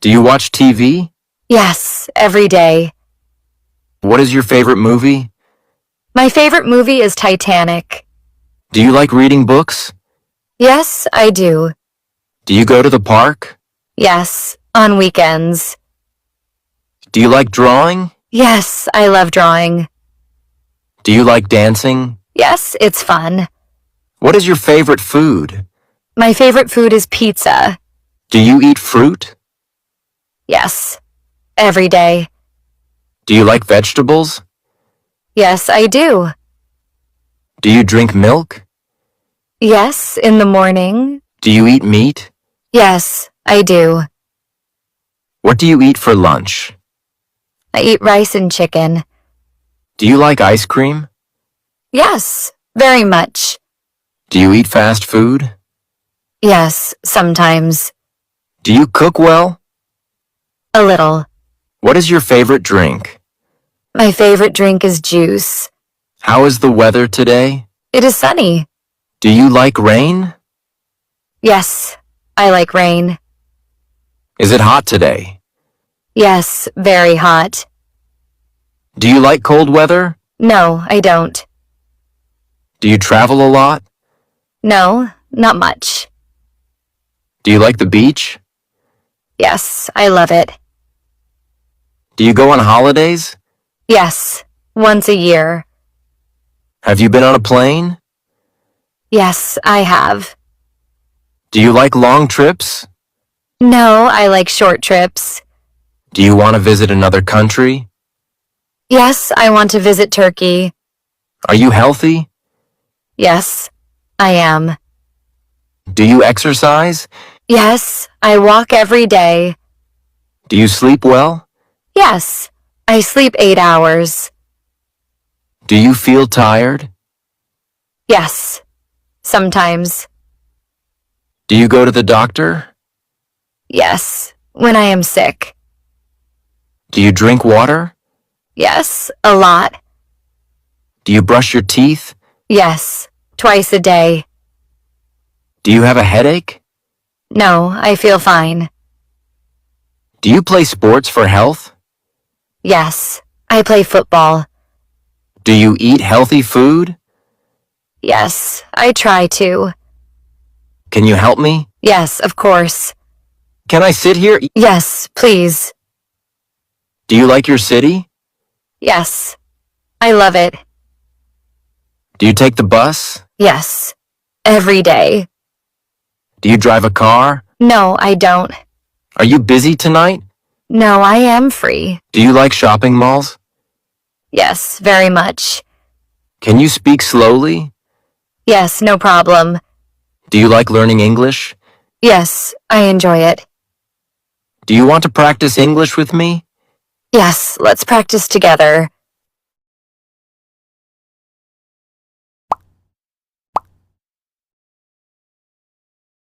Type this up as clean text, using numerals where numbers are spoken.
Do you watch TV? Yes, every day. What is your favorite movie? My favorite movie is Titanic. Do you like reading books? Yes, I do. Do you go to the park? Yes, on weekends. Do you like drawing? Yes, I love drawing. Do you like dancing? Yes, it's fun. What is your favorite food? My favorite food is pizza. Do you eat fruit? Yes, every day. Do you like vegetables? Yes, I do. Do you drink milk? Yes, in the morning. Do you eat meat? Yes, I do. What do you eat for lunch? I eat rice and chicken. Do you like ice cream? Yes, very much. Do you eat fast food? Yes, sometimes. Do you cook well? A little. What is your favorite drink? My favorite drink is juice. How is the weather today? It is sunny. Do you like rain? Yes, I like rain. Is it hot today? Yes, very hot. Do you like cold weather? No, I don't. Do you travel a lot? No, not much. Do you like the beach? Yes, I love it. Do you go on holidays? Yes, once a year. Have you been on a plane? Yes, I have. Do you like long trips? No, I like short trips. Do you want to visit another country? Yes, I want to visit Turkey. Are you healthy? Yes, I am. Do you exercise? Yes, I walk every day. Do you sleep well? Yes, I sleep 8 hours. Do you feel tired? Yes, sometimes. Do you go to the doctor? Yes, when I am sick. Do you drink water? Yes, a lot. Do you brush your teeth? Yes, twice a day. Do you have a headache? No, I feel fine. Do you play sports for health? Yes, I play football. Do you eat healthy food? Yes, I try to. Can you help me? Yes, of course. Can I sit here? Yes, please. Do you like your city? Yes, I love it. Do you take the bus? Yes, every day. Do you drive a car? No, I don't. Are you busy tonight? No, I am free. Do you like shopping malls? Yes, very much. Can you speak slowly? Yes, no problem. Do you like learning English? Yes, I enjoy it. Do you want to practice English with me? Yes, let's practice together.